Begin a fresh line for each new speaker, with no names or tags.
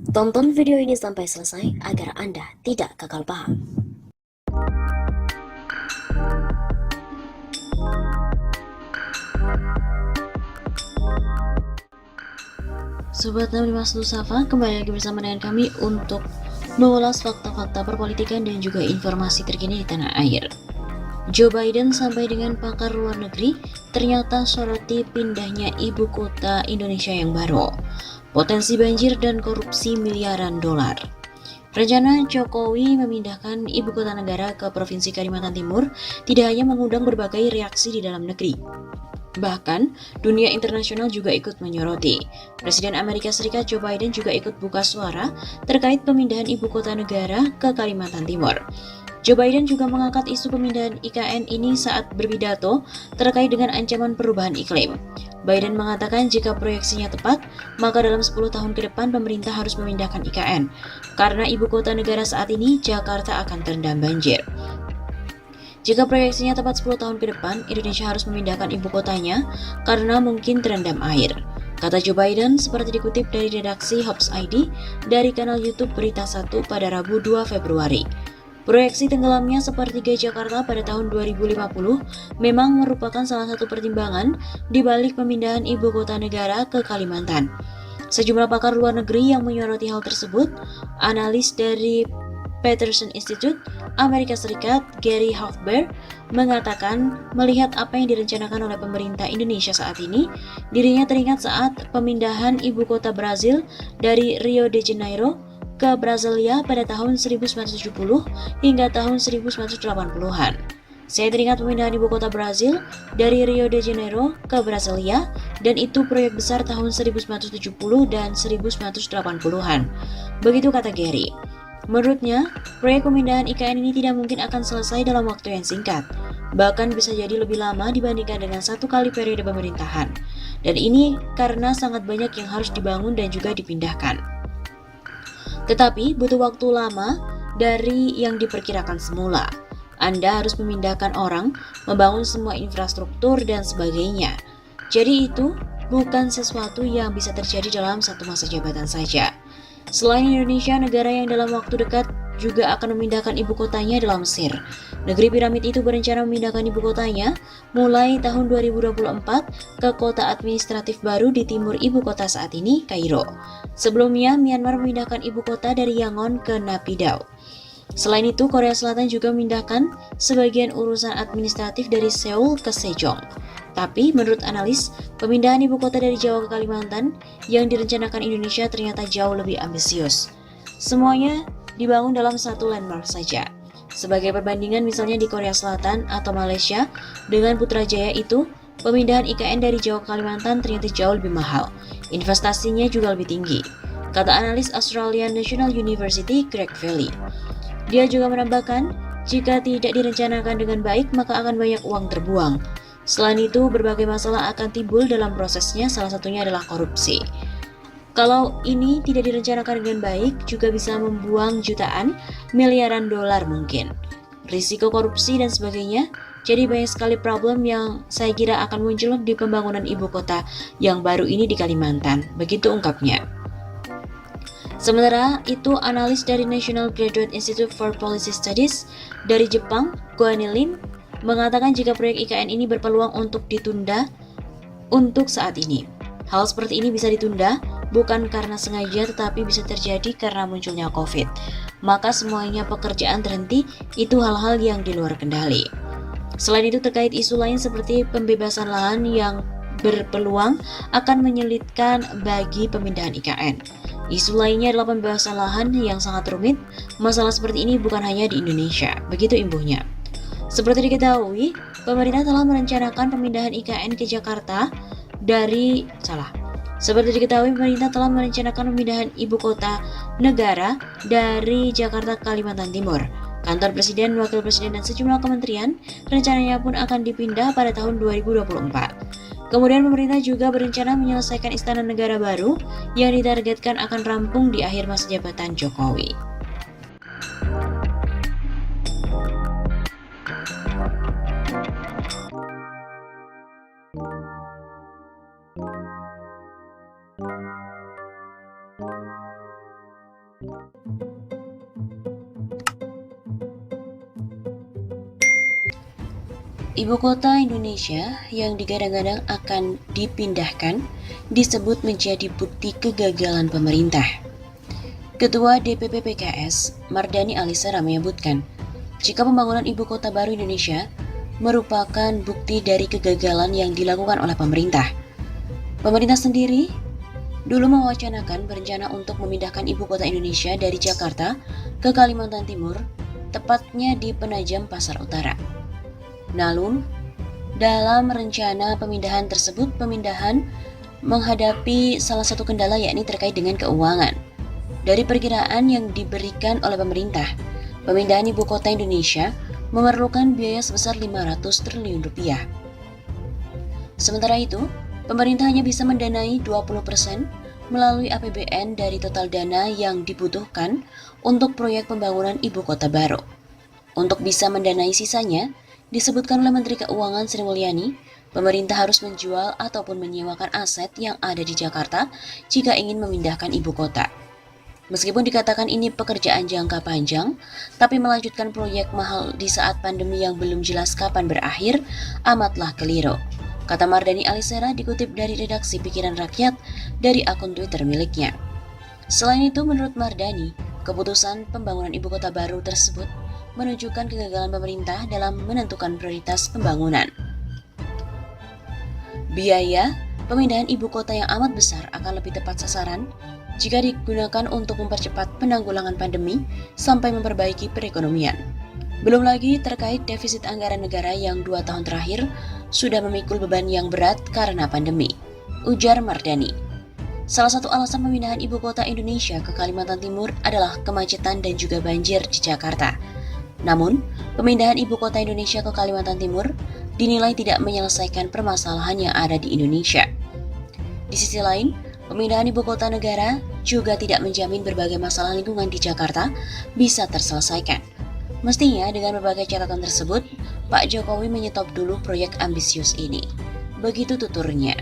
Tonton video ini sampai selesai agar Anda tidak gagal paham. Sobat 65 Safa, kembali lagi bersama dengan kami untuk mengulas fakta-fakta perpolitikan dan juga informasi terkini di tanah air. Joe Biden sampai dengan pakar luar negeri ternyata soroti pindahnya ibu kota Indonesia yang baru, potensi banjir dan korupsi miliaran dolar. Rencana Jokowi memindahkan ibu kota negara ke Provinsi Kalimantan Timur tidak hanya mengundang berbagai reaksi di dalam negeri. Bahkan, dunia internasional juga ikut menyoroti. Presiden Amerika Serikat Joe Biden juga ikut buka suara terkait pemindahan ibu kota negara ke Kalimantan Timur. Joe Biden juga mengangkat isu pemindahan IKN ini saat berpidato terkait dengan ancaman perubahan iklim. Biden mengatakan jika proyeksinya tepat, maka dalam 10 tahun ke depan pemerintah harus memindahkan IKN. Karena ibu kota negara saat ini, Jakarta akan terendam banjir. Jika proyeksinya tepat 10 tahun ke depan, Indonesia harus memindahkan ibu kotanya karena mungkin terendam air. Kata Joe Biden seperti dikutip dari redaksi Hops ID dari kanal YouTube Berita 1 pada Rabu 2 Februari. Proyeksi tenggelamnya sepertiga Jakarta pada tahun 2050 memang merupakan salah satu pertimbangan di balik pemindahan ibu kota negara ke Kalimantan. Sejumlah pakar luar negeri yang menyoroti hal tersebut, analis dari Peterson Institute, Amerika Serikat, Gary Hofbauer, mengatakan melihat apa yang direncanakan oleh pemerintah Indonesia saat ini, dirinya teringat saat pemindahan ibu kota Brazil dari Rio de Janeiro ke Brasilia pada tahun 1970 hingga tahun 1980-an. Saya teringat pemindahan ibu kota Brazil dari Rio de Janeiro ke Brasilia dan itu proyek besar tahun 1970 dan 1980-an. Begitu kata Gary. Menurutnya, proyek pemindahan IKN ini tidak mungkin akan selesai dalam waktu yang singkat. Bahkan bisa jadi lebih lama dibandingkan dengan satu kali periode pemerintahan. Dan ini karena sangat banyak yang harus dibangun dan juga dipindahkan. Tetapi butuh waktu lama dari yang diperkirakan semula. Anda harus memindahkan orang, membangun semua infrastruktur dan sebagainya. Jadi itu bukan sesuatu yang bisa terjadi dalam satu masa jabatan saja. Selain Indonesia, negara yang dalam waktu dekat juga akan memindahkan ibu kotanya adalah Mesir. Negeri piramid itu berencana memindahkan ibu kotanya mulai tahun 2024 ke kota administratif baru di timur ibu kota saat ini, Kairo. Sebelumnya, Myanmar memindahkan ibu kota dari Yangon ke Naypyidaw. Selain itu, Korea Selatan juga memindahkan sebagian urusan administratif dari Seoul ke Sejong. Tapi menurut analis, pemindahan ibu kota dari Jawa ke Kalimantan yang direncanakan Indonesia ternyata jauh lebih ambisius. Semuanya dibangun dalam satu landmark saja. Sebagai perbandingan misalnya di Korea Selatan atau Malaysia dengan Putrajaya itu, pemindahan IKN dari Jawa ke Kalimantan ternyata jauh lebih mahal. Investasinya juga lebih tinggi, kata analis Australian National University Craig Valley. Dia juga menambahkan, jika tidak direncanakan dengan baik maka akan banyak uang terbuang. Selain itu, berbagai masalah akan timbul dalam prosesnya, salah satunya adalah korupsi. Kalau ini tidak direncanakan dengan baik, juga bisa membuang jutaan, miliaran dolar mungkin. Risiko korupsi dan sebagainya, jadi banyak sekali problem yang saya kira akan muncul di pembangunan ibu kota yang baru ini di Kalimantan. Begitu ungkapnya. Sementara itu, analis dari National Graduate Institute for Policy Studies dari Jepang, Guani Lim, mengatakan jika proyek IKN ini berpeluang untuk ditunda untuk saat ini. Hal seperti ini bisa ditunda bukan karena sengaja tetapi bisa terjadi karena munculnya COVID. Maka semuanya pekerjaan terhenti, itu hal-hal yang di luar kendali. Selain itu terkait isu lain seperti pembebasan lahan yang berpeluang akan menyulitkan bagi pemindahan IKN. Isu lainnya adalah pembebasan lahan yang sangat rumit. Masalah seperti ini bukan hanya di Indonesia, begitu imbuhnya. Seperti diketahui, pemerintah telah merencanakan pemindahan IKN ke Jakarta Seperti diketahui, pemerintah telah merencanakan pemindahan ibu kota negara dari Jakarta ke Kalimantan Timur. Kantor Presiden, Wakil Presiden, dan sejumlah kementerian rencananya pun akan dipindah pada tahun 2024. Kemudian pemerintah juga berencana menyelesaikan Istana Negara baru yang ditargetkan akan rampung di akhir masa jabatan Jokowi. Ibu kota Indonesia yang digadang-gadang akan dipindahkan disebut menjadi bukti kegagalan pemerintah. Ketua DPP PKS, Mardhani Alisera menyebutkan, jika pembangunan ibu kota baru Indonesia merupakan bukti dari kegagalan yang dilakukan oleh pemerintah. Pemerintah sendiri dulu mewacanakan berencana untuk memindahkan ibu kota Indonesia dari Jakarta ke Kalimantan Timur, tepatnya di Penajam Pasar Utara. Namun, dalam rencana pemindahan tersebut, pemindahan menghadapi salah satu kendala yakni terkait dengan keuangan. Dari perkiraan yang diberikan oleh pemerintah, pemindahan ibu kota Indonesia memerlukan biaya sebesar 500 triliun rupiah. Sementara itu, pemerintah hanya bisa mendanai 20% melalui APBN dari total dana yang dibutuhkan untuk proyek pembangunan ibu kota baru. Untuk bisa mendanai sisanya, disebutkan oleh Menteri Keuangan Sri Mulyani, pemerintah harus menjual ataupun menyewakan aset yang ada di Jakarta jika ingin memindahkan ibu kota. Meskipun dikatakan ini pekerjaan jangka panjang, tapi melanjutkan proyek mahal di saat pandemi yang belum jelas kapan berakhir, amatlah keliru. Kata Mardhani Alisera dikutip dari redaksi Pikiran Rakyat dari akun Twitter miliknya. Selain itu, menurut Mardhani, keputusan pembangunan ibu kota baru tersebut menunjukkan kegagalan pemerintah dalam menentukan prioritas pembangunan. Biaya pemindahan ibu kota yang amat besar akan lebih tepat sasaran jika digunakan untuk mempercepat penanggulangan pandemi sampai memperbaiki perekonomian. Belum lagi terkait defisit anggaran negara yang 2 tahun terakhir sudah memikul beban yang berat karena pandemi, ujar Mardhani. Salah satu alasan pemindahan ibu kota Indonesia ke Kalimantan Timur adalah kemacetan dan juga banjir di Jakarta. Namun, pemindahan ibu kota Indonesia ke Kalimantan Timur dinilai tidak menyelesaikan permasalahan yang ada di Indonesia. Di sisi lain, pemindahan ibu kota negara juga tidak menjamin berbagai masalah lingkungan di Jakarta bisa terselesaikan. Mestinya dengan berbagai catatan tersebut, Pak Jokowi menyetop dulu proyek ambisius ini. Begitu tuturnya.